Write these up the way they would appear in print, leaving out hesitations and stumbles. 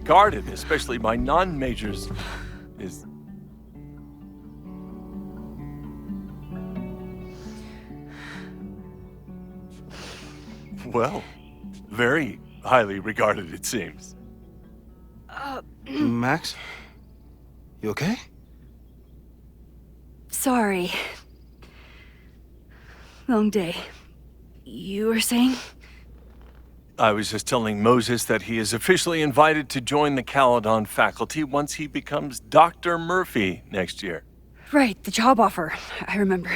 regarded, especially by non-majors, is... Well, very highly regarded, it seems. Max? You okay? Sorry. Long day. You were saying? I was just telling Moses that he is officially invited to join the Caledon faculty once he becomes Dr. Murphy next year. Right, the job offer. I remember.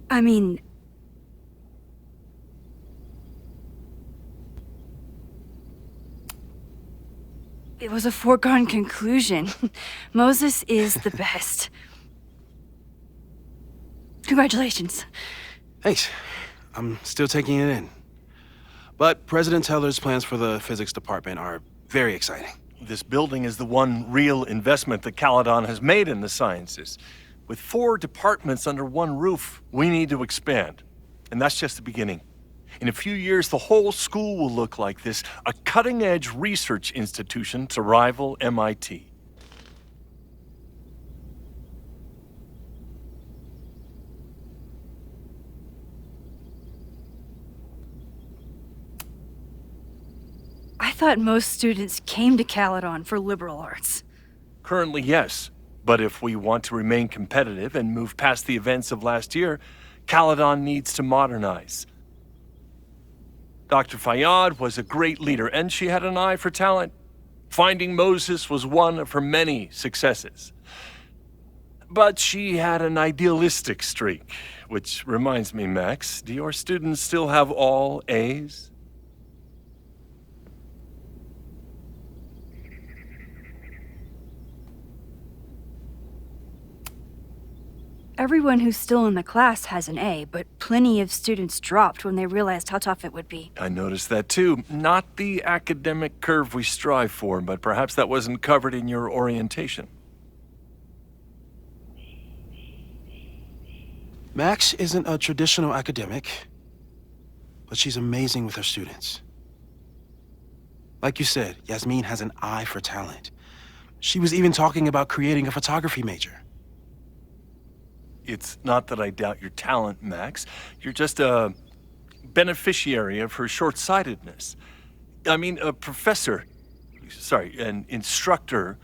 I mean... It was a foregone conclusion. Moses is the best. Congratulations. Thanks. I'm still taking it in. But President Teller's plans for the physics department are very exciting. This building is the one real investment that Caledon has made in the sciences. With 4 departments under one roof, we need to expand. And that's just the beginning. In a few years, the whole school will look like this, a cutting-edge research institution to rival MIT. I thought most students came to Caledon for liberal arts. Currently, yes. But if we want to remain competitive and move past the events of last year, Caledon needs to modernize. Dr. Fayyad was a great leader, and she had an eye for talent. Finding Moses was one of her many successes. But she had an idealistic streak, which reminds me, Max, do your students still have all A's? Everyone who's still in the class has an A, but plenty of students dropped when they realized how tough it would be. I noticed that too. Not the academic curve we strive for, but perhaps that wasn't covered in your orientation. Max isn't a traditional academic, but she's amazing with her students. Like you said, Yasmin has an eye for talent. She was even talking about creating a photography major. It's not that I doubt your talent, Max. You're just a beneficiary of her short-sightedness. I mean, an instructor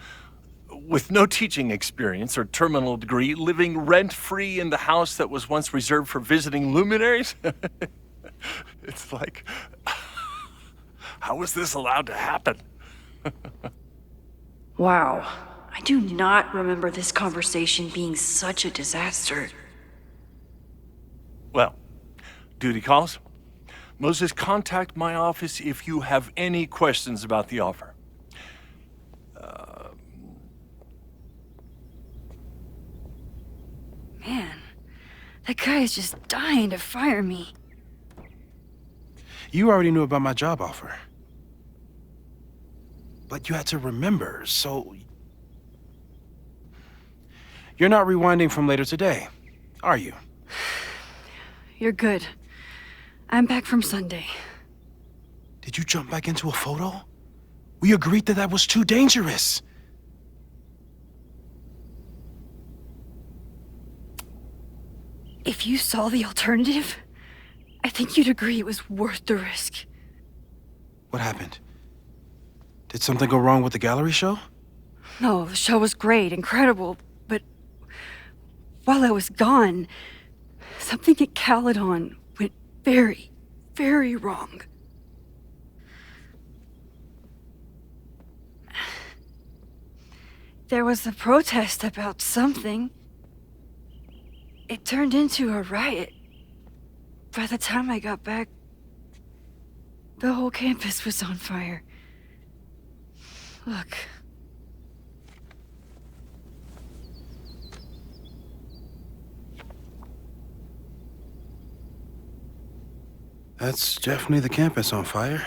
with no teaching experience or terminal degree, living rent-free in the house that was once reserved for visiting luminaries? It's like, how was this allowed to happen? Wow. I do not remember this conversation being such a disaster. Well, duty calls. Moses, contact my office if you have any questions about the offer. Man, that guy is just dying to fire me. You already knew about my job offer. But you had to remember, so... You're not rewinding from later today, are you? You're good. I'm back from Sunday. Did you jump back into a photo? We agreed that was too dangerous. If you saw the alternative, I think you'd agree it was worth the risk. What happened? Did something go wrong with the gallery show? No, the show was great, incredible, but while I was gone, something at Caledon went very, very wrong. There was a protest about something. It turned into a riot. By the time I got back, the whole campus was on fire. Look. That's definitely the campus on fire.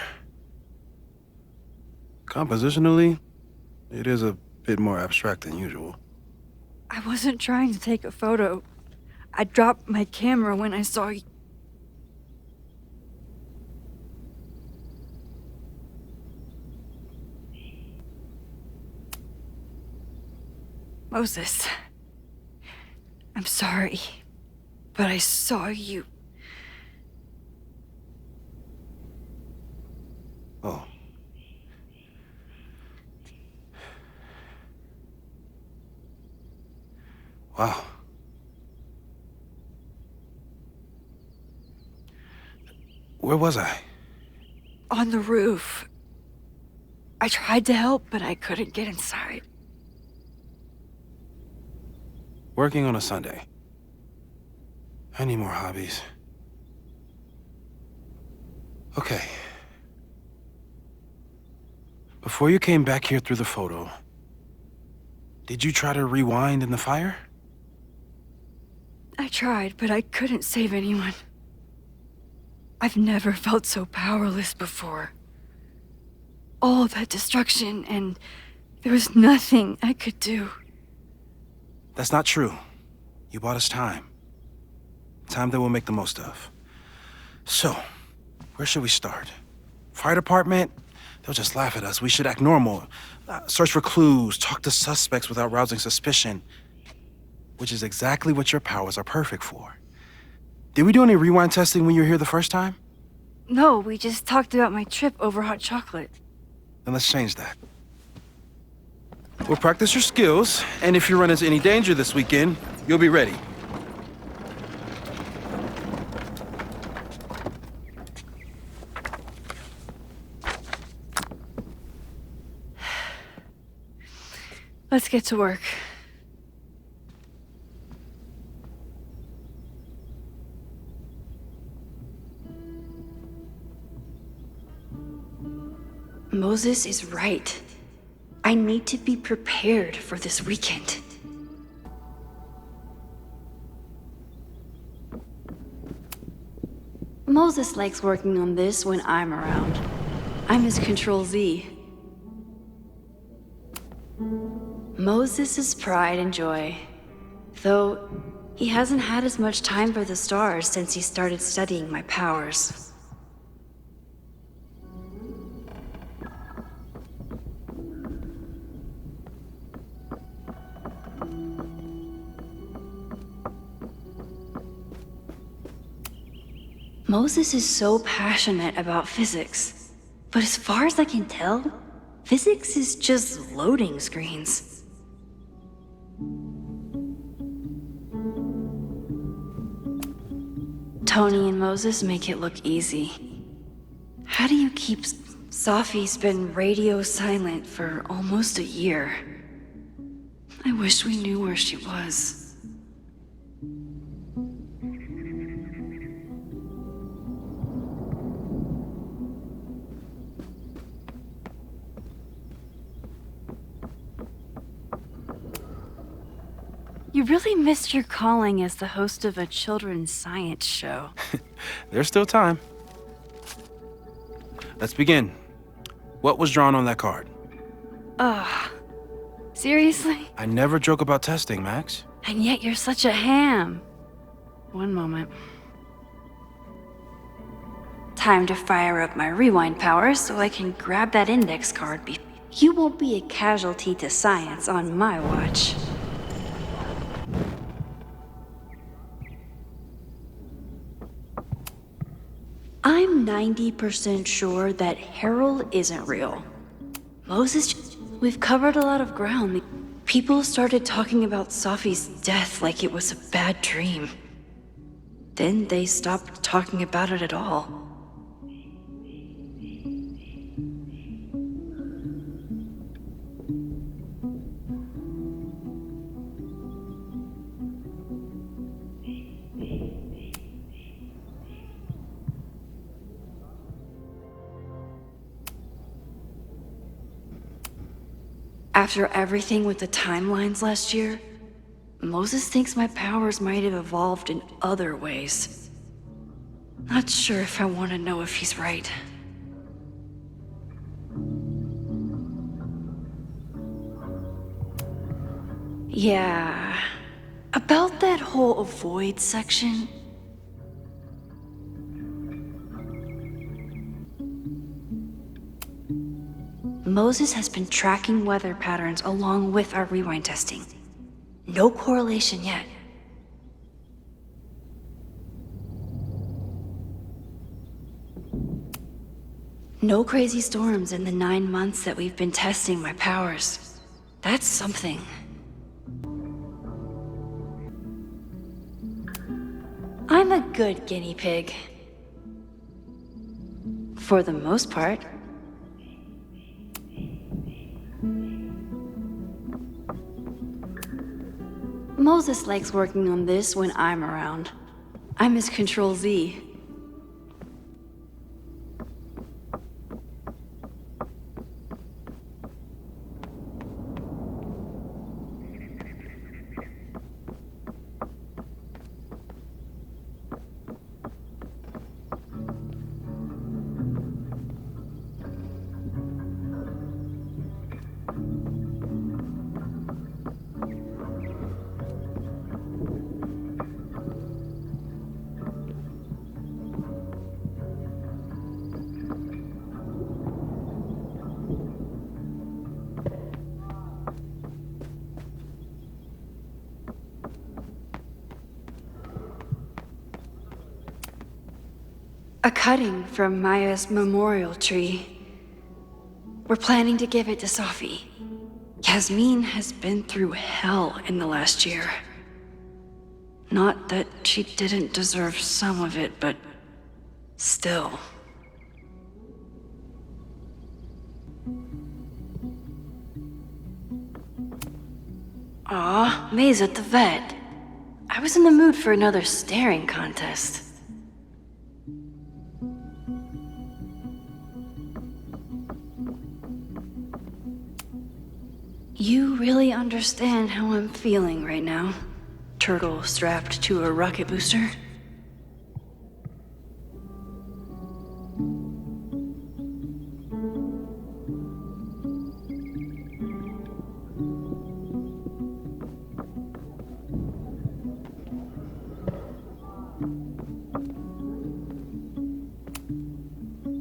Compositionally, it is a bit more abstract than usual. I wasn't trying to take a photo. I dropped my camera when I saw you. Moses, I'm sorry, but I saw you. Oh. Wow. Where was I? On the roof. I tried to help, but I couldn't get inside. Working on a Sunday. I need more hobbies. Okay. Before you came back here through the photo, did you try to rewind in the fire? I tried, but I couldn't save anyone. I've never felt so powerless before. All that destruction, and there was nothing I could do. That's not true. You bought us time. Time that we'll make the most of. So, where should we start? Fire department? They'll just laugh at us. We should act normal. Search for clues, talk to suspects without rousing suspicion. Which is exactly what your powers are perfect for. Did we do any rewind testing when you were here the first time? No, we just talked about my trip over hot chocolate. Then let's change that. We'll practice your skills, and if you run into any danger this weekend, you'll be ready. Let's get to work. Moses is right. I need to be prepared for this weekend. Moses likes working on this when I'm around. I'm his Control-Z. Moses' pride and joy. Though, he hasn't had as much time for the stars since he started studying my powers. Moses is so passionate about physics, but as far as I can tell, physics is just loading screens. Tony and Moses make it look easy. How do you keep... Safi's been radio silent for almost a year. I wish we knew where she was. You really missed your calling as the host of a children's science show. There's still time. Let's begin. What was drawn on that card? Seriously? I never joke about testing, Max. And yet you're such a ham. One moment. Time to fire up my rewind powers so I can grab that index card. You won't be a casualty to science on my watch. I'm 90% sure that Harold isn't real. Moses, we've covered a lot of ground. People started talking about Safi's death like it was a bad dream. Then they stopped talking about it at all. After everything with the timelines last year, Moses thinks my powers might have evolved in other ways. Not sure if I want to know if he's right. Yeah, about that whole avoid section. Moses has been tracking weather patterns along with our rewind testing. no correlation yet. No crazy storms in the 9 months that we've been testing my powers. That's something. I'm a good guinea pig. For the most part. Moses likes working on this when I'm around. I'm his Control Z. A cutting from Maya's memorial tree. We're planning to give it to Safi. Yasmin has been through hell in the last year. Not that she didn't deserve some of it, but still. Aw, May's at the vet. I was in the mood for another staring contest. You really understand how I'm feeling right now? Turtle strapped to a rocket booster?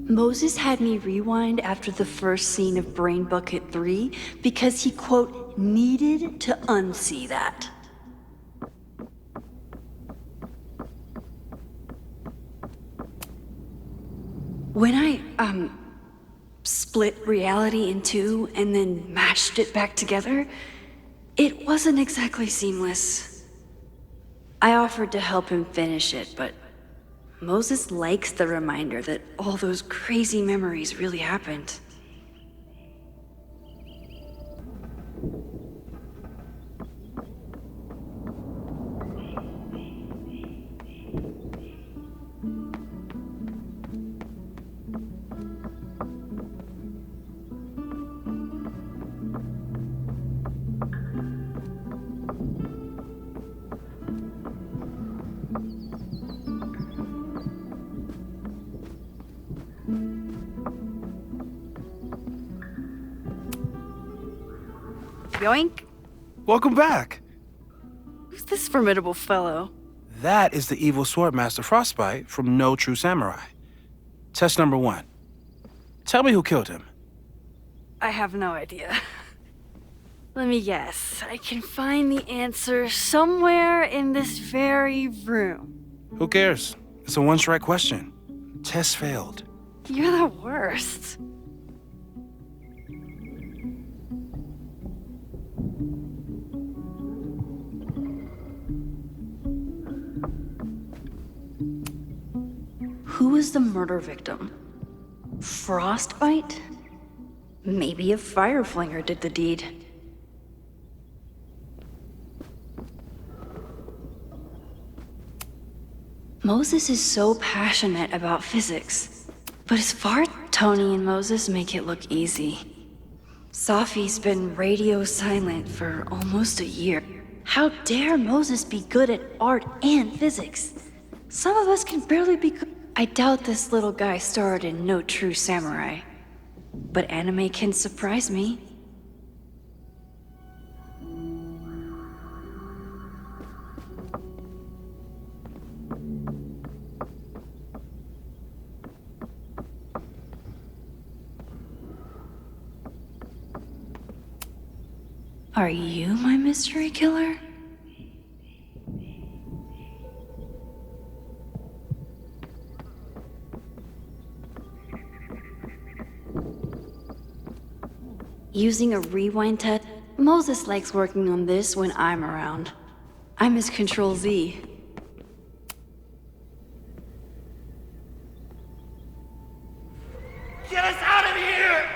Moses had me rewind after the first scene of Brain Bucket 3 because he, quote, needed to unsee that. When I, split reality in two and then mashed it back together, it wasn't exactly seamless. I offered to help him finish it, but Moses likes the reminder that all those crazy memories really happened. Yoink! Welcome back. Who's this formidable fellow? That is the evil Swordmaster Frostbite from No True Samurai. Test number 1. Tell me who killed him. I have no idea. Let me guess. I can find the answer somewhere in this very room. Who cares? It's a one-strike question. Test failed. You're the worst. Who was the murder victim? Frostbite? Maybe a fireflinger did the deed. Moses is so passionate about physics, but as far as Tony and Moses make it look easy. Safi's been radio silent for almost a year. How dare Moses be good at art and physics? Some of us can barely be good. I doubt this little guy starred in No True Samurai, but anime can surprise me. Are you my mystery killer? Using a rewind test? Moses likes working on this when I'm around. I'm his Control Z. Get us out of here!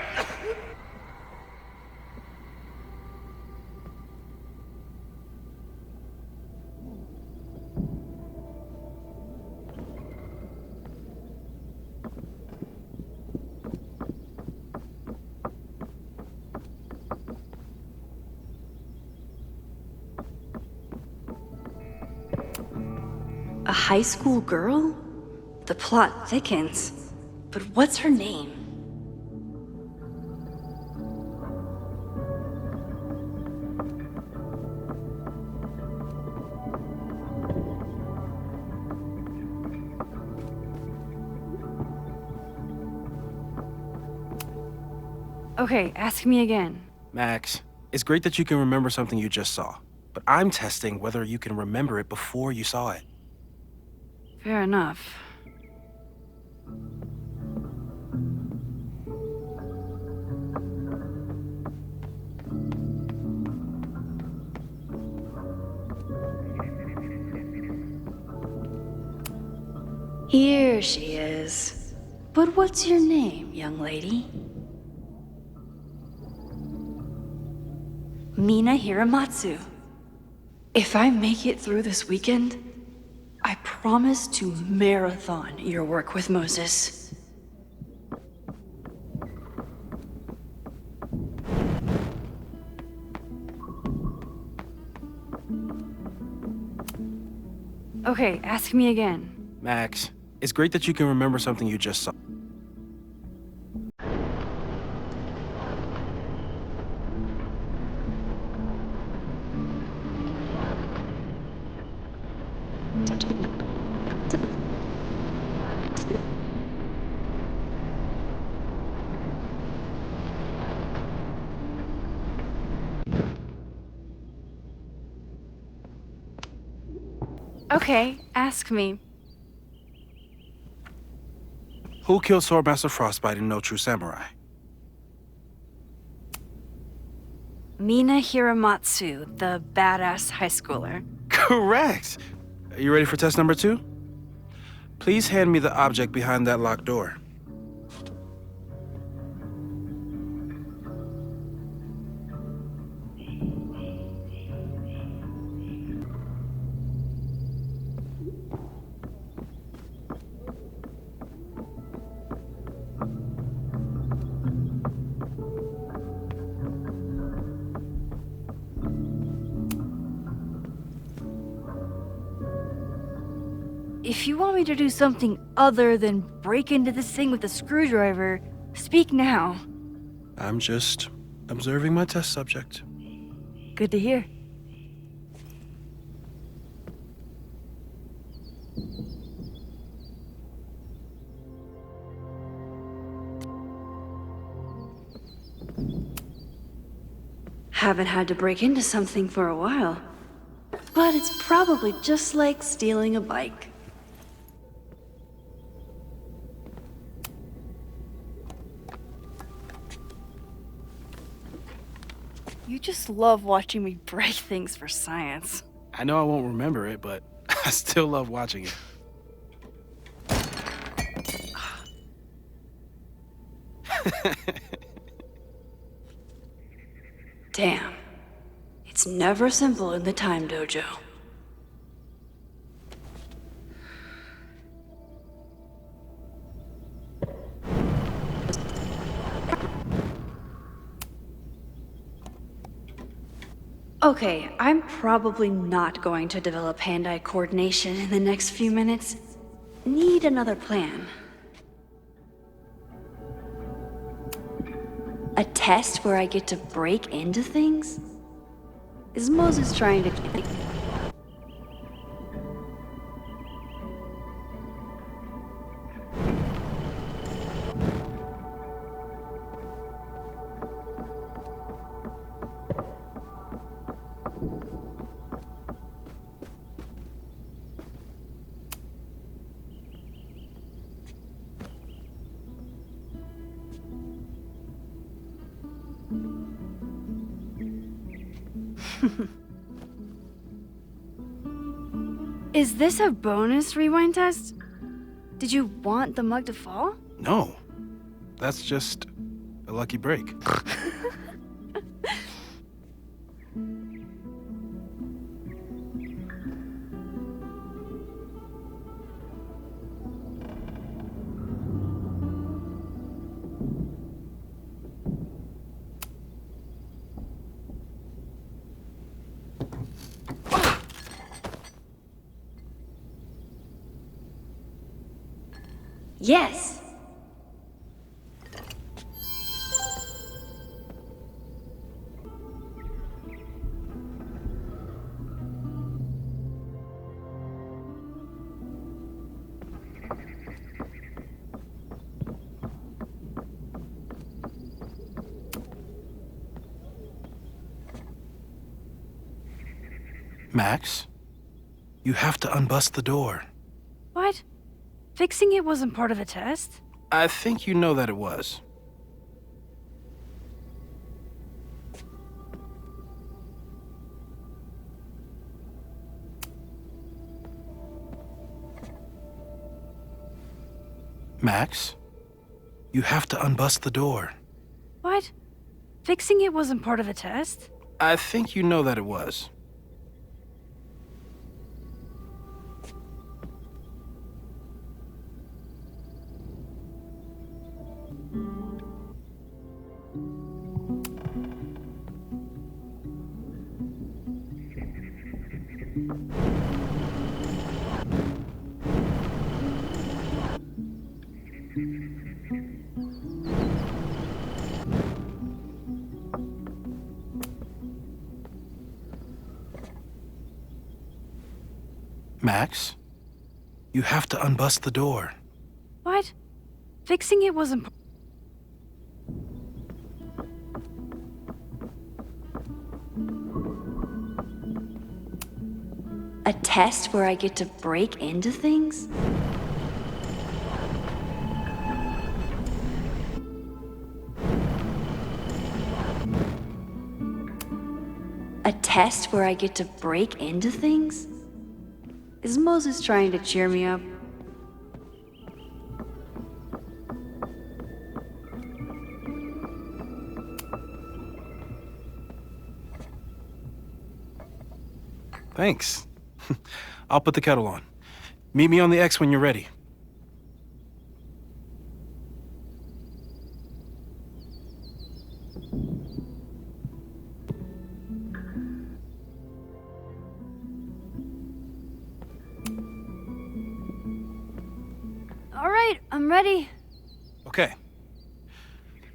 A high school girl? The plot thickens. But what's her name? Okay, ask me again. Max, it's great that you can remember something you just saw, but I'm testing whether you can remember it before you saw it. Fair enough. Here she is. But what's your name, young lady? Mina Hiramatsu. If I make it through this weekend, I promise to marathon your work with Moses. Okay, ask me again. Max, it's great that you can remember something you just saw. Okay, ask me. Who killed Swordmaster Frostbite in No True Samurai? Mina Hiramatsu, the badass high schooler. Correct! Are you ready for test number 2? Please hand me the object behind that locked door. If you want me to do something other than break into this thing with a screwdriver, speak now. I'm just observing my test subject. Good to hear. Haven't had to break into something for a while. But it's probably just like stealing a bike. You just love watching me break things for science. I know I won't remember it, but I still love watching it. Damn. It's never simple in the time dojo. Okay, I'm probably not going to develop hand-eye coordination in the next few minutes. Need another plan. A test where I get to break into things? Is Moses trying to... Is this a bonus rewind test? Did you want the mug to fall? No. That's just a lucky break. Yes. Max, you have to unbust the door. What? Fixing it wasn't part of the test? I think you know that it was. Max, you have to unbust the door. What? Fixing it wasn't part of the test? I think you know that it was. Max, you have to unbust the door. What? Fixing it wasn't A test where I get to break into things? A test where I get to break into things? Is Moses trying to cheer me up? Thanks. I'll put the kettle on. Meet me on the X when you're ready. All right, I'm ready. Okay.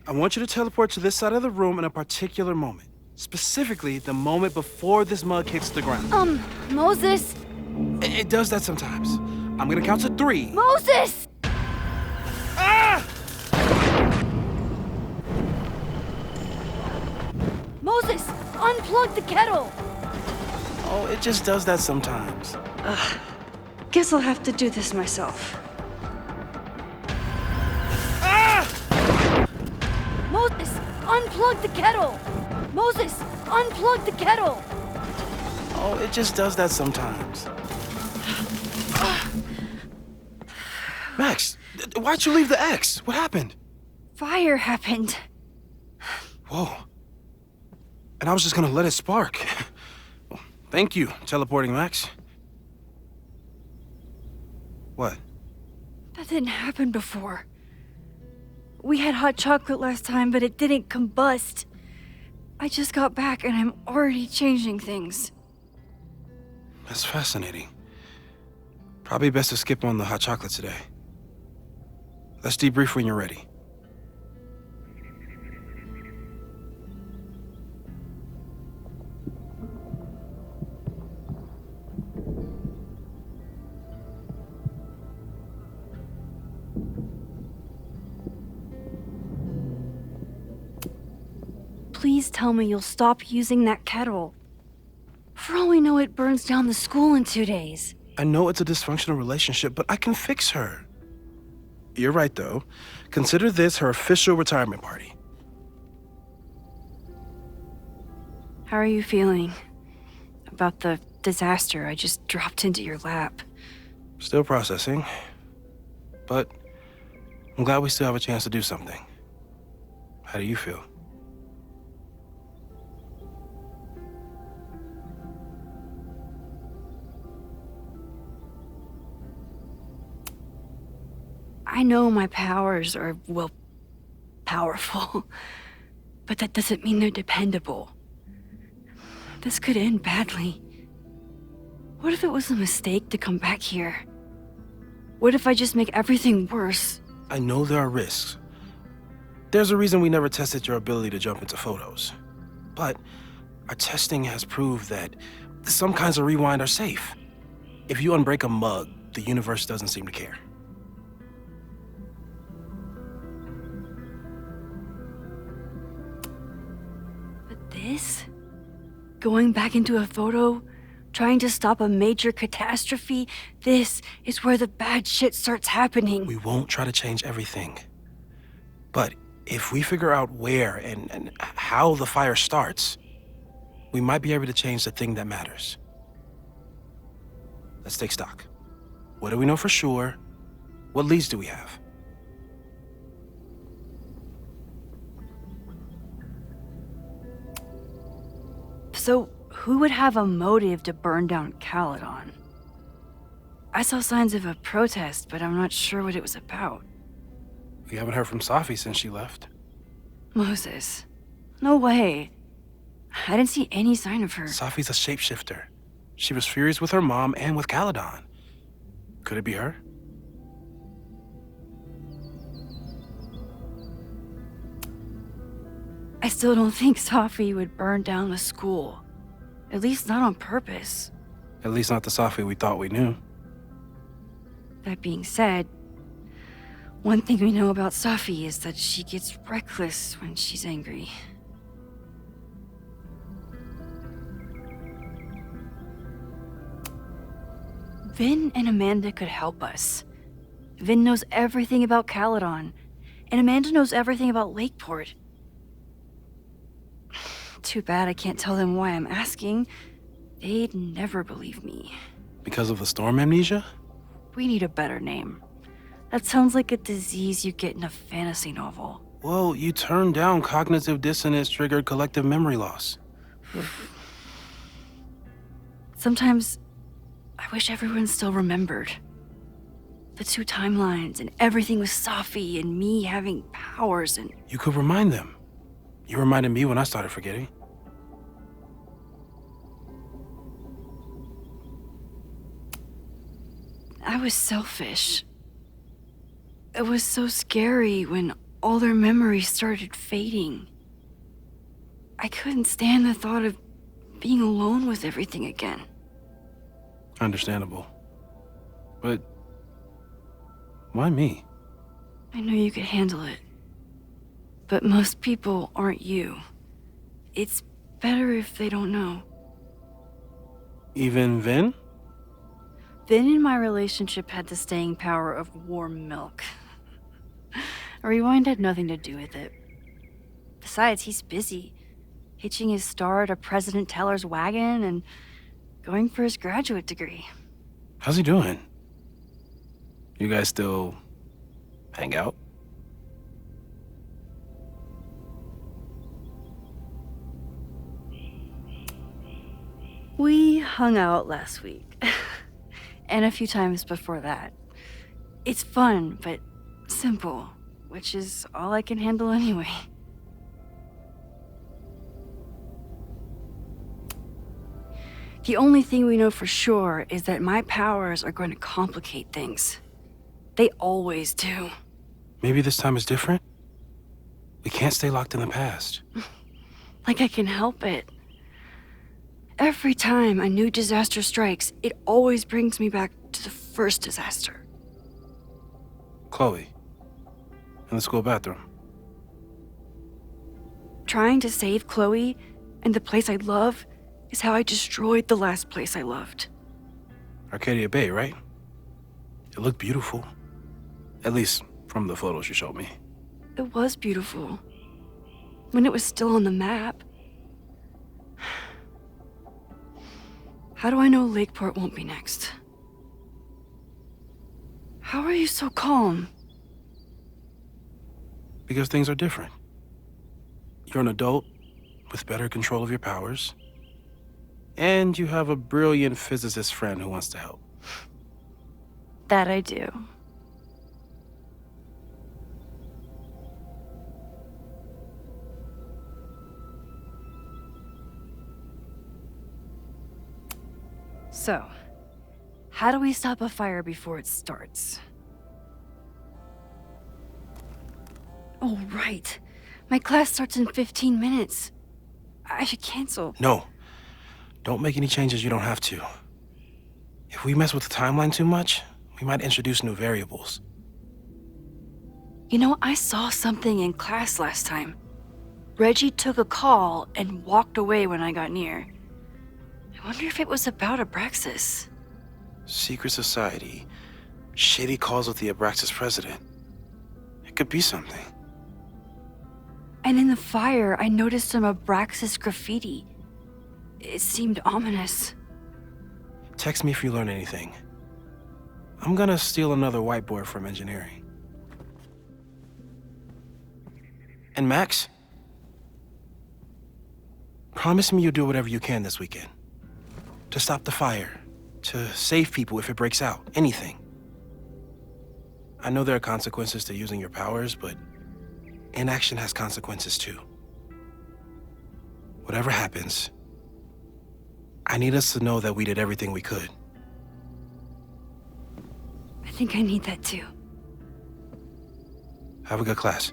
I want you to teleport to this side of the room in a particular moment. Specifically, the moment before this mug hits the ground. Moses! It does that sometimes. I'm gonna count to 3. Moses! Ah! Moses! Unplug the kettle! Oh, it just does that sometimes. Guess I'll have to do this myself. Moses! Unplug the kettle! Moses! Unplug the kettle! Oh, it just does that sometimes. Max, why'd you leave the X? What happened? Fire happened. Whoa. And I was just gonna let it spark. Well, thank you, teleporting Max. What? That didn't happen before. We had hot chocolate last time, but it didn't combust. I just got back and I'm already changing things. That's fascinating. Probably best to skip on the hot chocolate today. Let's debrief when you're ready. Please tell me you'll stop using that kettle. For all we know, it burns down the school in 2 days. I know it's a dysfunctional relationship, but I can fix her. You're right, though. Consider this her official retirement party. How are you feeling? about the disaster I just dropped into your lap. Still processing. But I'm glad we still have a chance to do something. How do you feel? I know my powers are, well, powerful, but that doesn't mean they're dependable. This could end badly. What if it was a mistake to come back here? What if I just make everything worse? I know there are risks. There's a reason we never tested your ability to jump into photos. But our testing has proved that some kinds of rewind are safe. If you unbreak a mug, the universe doesn't seem to care. But this? Going back into a photo? Trying to stop a major catastrophe? This is where the bad shit starts happening. We won't try to change everything. But if we figure out where and how the fire starts, we might be able to change the thing that matters. Let's take stock. What do we know for sure? What leads do we have? So, who would have a motive to burn down Caledon? I saw signs of a protest, but I'm not sure what it was about. We haven't heard from Safi since she left. Moses. No way. I didn't see any sign of her. Safi's a shapeshifter. She was furious with her mom and with Caledon. Could it be her? I still don't think Safi would burn down the school. At least not on purpose. At least not the Safi we thought we knew. That being said, one thing we know about Safi is that she gets reckless when she's angry. Vin and Amanda could help us. Vin knows everything about Caledon, and Amanda knows everything about Lakeport. Too bad I can't tell them why I'm asking. They'd never believe me. Because of the storm amnesia? We need a better name. That sounds like a disease you get in a fantasy novel. Well, you turned down cognitive dissonance triggered collective memory loss. Sometimes, I wish everyone still remembered. The two timelines and everything with Safi and me having powers and... You could remind them. You reminded me when I started forgetting. I was selfish. It was so scary when all their memories started fading. I couldn't stand the thought of being alone with everything again. Understandable. But why me? I know you could handle it. But most people aren't you. It's better if they don't know. Even Vin? Vin and my relationship had the staying power of warm milk. A rewind had nothing to do with it. Besides, he's busy, hitching his star to President Teller's wagon and going for his graduate degree. How's he doing? You guys still hang out? We hung out last week. And a few times before that. It's fun, but simple, which is all I can handle anyway. The only thing we know for sure is that my powers are going to complicate things. They always do. Maybe this time is different? We can't stay locked in the past. Like I can help it. Every time a new disaster strikes, it always brings me back to the first disaster. Chloe, in the school bathroom. Trying to save Chloe and the place I love is how I destroyed the last place I loved. Arcadia Bay, right? It looked beautiful. At least from the photos you showed me. It was beautiful. When it was still on the map. How do I know Lakeport won't be next? How are you so calm? Because things are different. You're an adult with better control of your powers, and you have a brilliant physicist friend who wants to help. That I do. So, how do we stop a fire before it starts? Oh, right. My class starts in 15 minutes. I should cancel. No, don't make any changes you don't have to. If we mess with the timeline too much, we might introduce new variables. You know, I saw something in class last time. Reggie took a call and walked away when I got near. I wonder if it was about Abraxas. Secret society, shady calls with the Abraxas president. It could be something. And in the fire, I noticed some Abraxas graffiti. It seemed ominous. Text me if you learn anything. I'm gonna steal another whiteboard from engineering. And Max? Promise me you'll do whatever you can this weekend. To stop the fire, to save people if it breaks out, anything. I know there are consequences to using your powers, but inaction has consequences too. Whatever happens, I need us to know that we did everything we could. I think I need that too. Have a good class.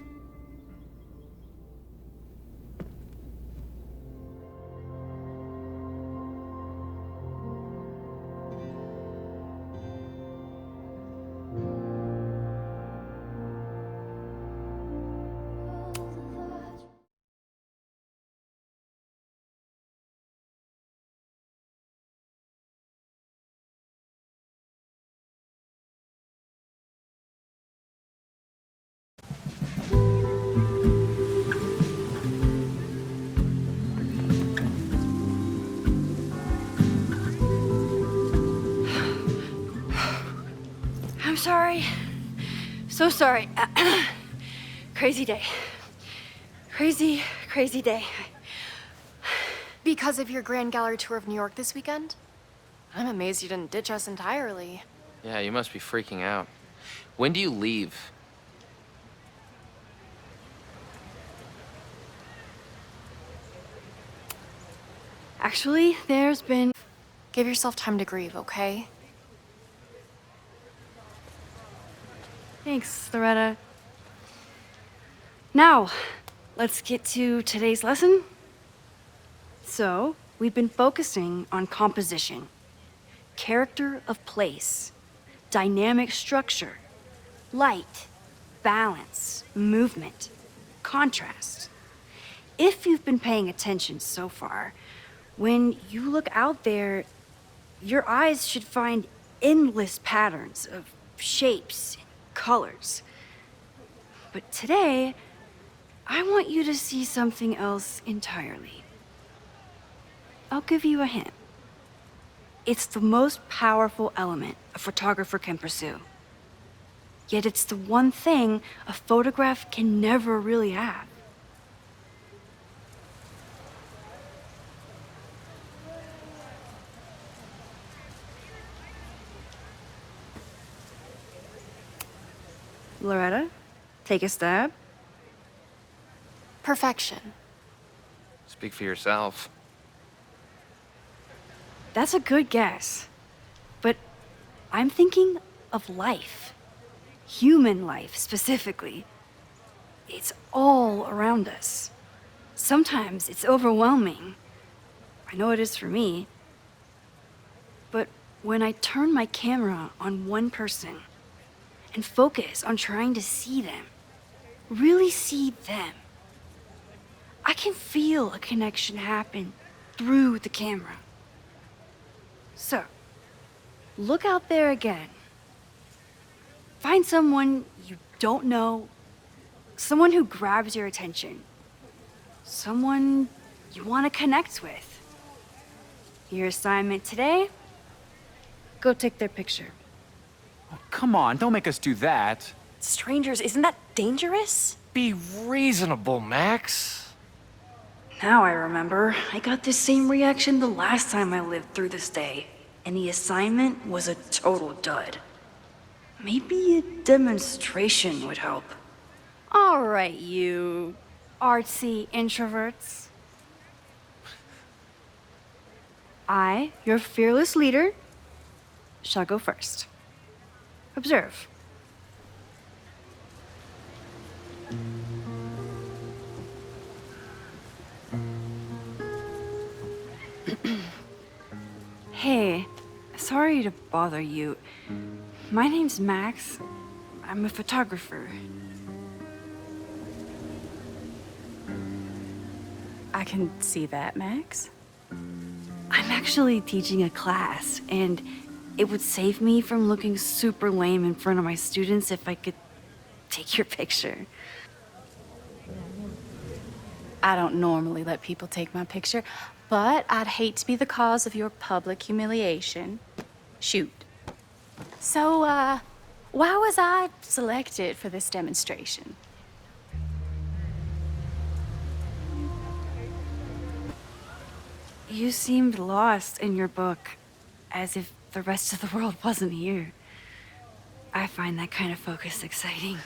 I'm sorry. So sorry. Crazy day. Crazy, crazy day. Because of your Grand Gallery tour of New York this weekend? I'm amazed you didn't ditch us entirely. Yeah, you must be freaking out. When do you leave? Actually, there's been... Give yourself time to grieve, okay? Thanks, Loretta. Now, let's get to today's lesson. So, we've been focusing on composition, character of place, dynamic structure, light, balance, movement, contrast. If you've been paying attention so far, when you look out there, your eyes should find endless patterns of shapes and colors. But today, I want you to see something else entirely. I'll give you a hint. It's the most powerful element a photographer can pursue. Yet it's the one thing a photograph can never really have. Loretta, take a stab. Perfection. Speak for yourself. That's a good guess. But I'm thinking of life. Human life, specifically. It's all around us. Sometimes it's overwhelming. I know it is for me. But when I turn my camera on one person and focus on trying to see them, really see them, I can feel a connection happen through the camera. So, look out there again. Find someone you don't know, someone who grabs your attention, someone you want to connect with. Your assignment today? Go take their picture. Oh, come on, don't make us do that. Strangers, isn't that dangerous? Be reasonable, Max. Now I remember. I got the same reaction the last time I lived through this day. And the assignment was a total dud. Maybe a demonstration would help. All right, you artsy introverts. I, your fearless leader, shall go first. Observe. Hey, sorry to bother you. My name's Max. I'm a photographer. I can see that, Max. I'm actually teaching a class, and it would save me from looking super lame in front of my students if I could take your picture. I don't normally let people take my picture, but I'd hate to be the cause of your public humiliation. Shoot. So, why was I selected for this demonstration? You seemed lost in your book, as if the rest of the world wasn't here. I find that kind of focus exciting.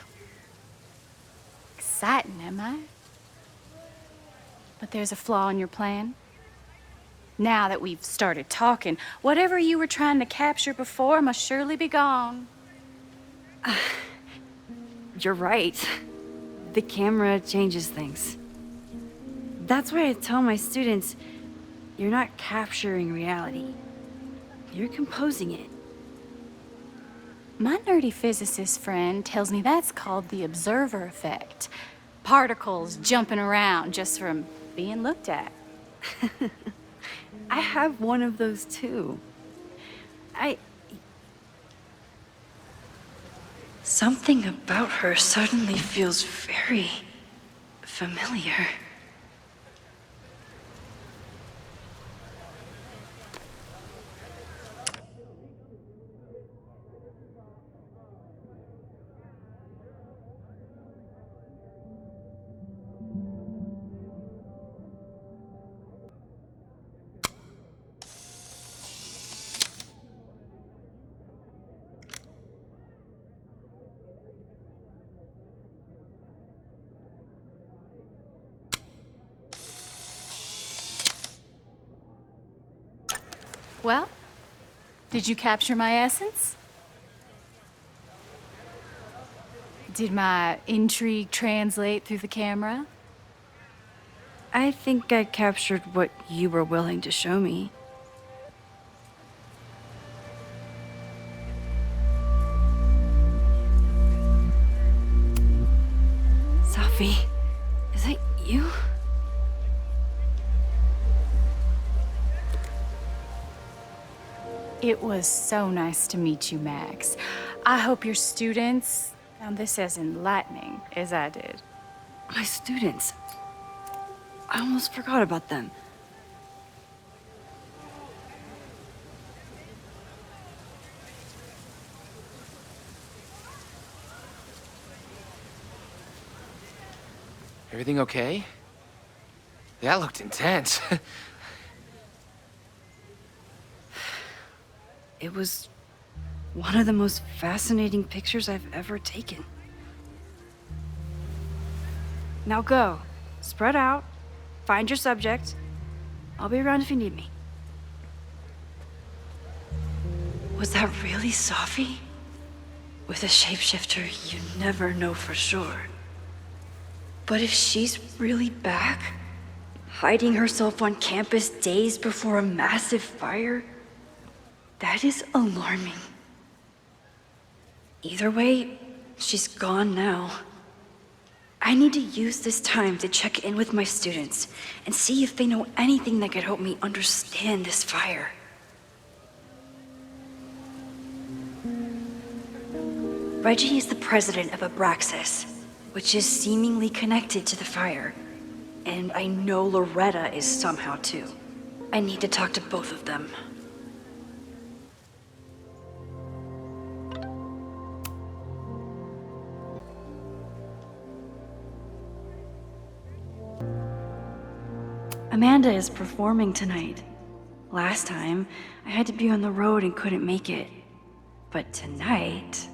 Exciting, am I? But there's a flaw in your plan. Now that we've started talking, whatever you were trying to capture before must surely be gone. You're right. The camera changes things. That's why I tell my students, you're not capturing reality. You're composing it. My nerdy physicist friend tells me that's called the observer effect. Particles jumping around just from being looked at. I have one of those too. Something about her suddenly feels very familiar. Well, did you capture my essence? Did my intrigue translate through the camera? I think I captured what you were willing to show me. Sophie, is that you? It was so nice to meet you, Max. I hope your students found this as enlightening as I did. My students. I almost forgot about them. Everything okay? That looked intense. It was one of the most fascinating pictures I've ever taken. Now go. Spread out. Find your subject. I'll be around if you need me. Was that really Sophie? With a shapeshifter, you never know for sure. But if she's really back, hiding herself on campus days before a massive fire, that is alarming. Either way, she's gone now. I need to use this time to check in with my students and see if they know anything that could help me understand this fire. Reggie is the president of Abraxas, which is seemingly connected to the fire. And I know Loretta is somehow too. I need to talk to both of them. Amanda is performing tonight. Last time, I had to be on the road and couldn't make it. But tonight...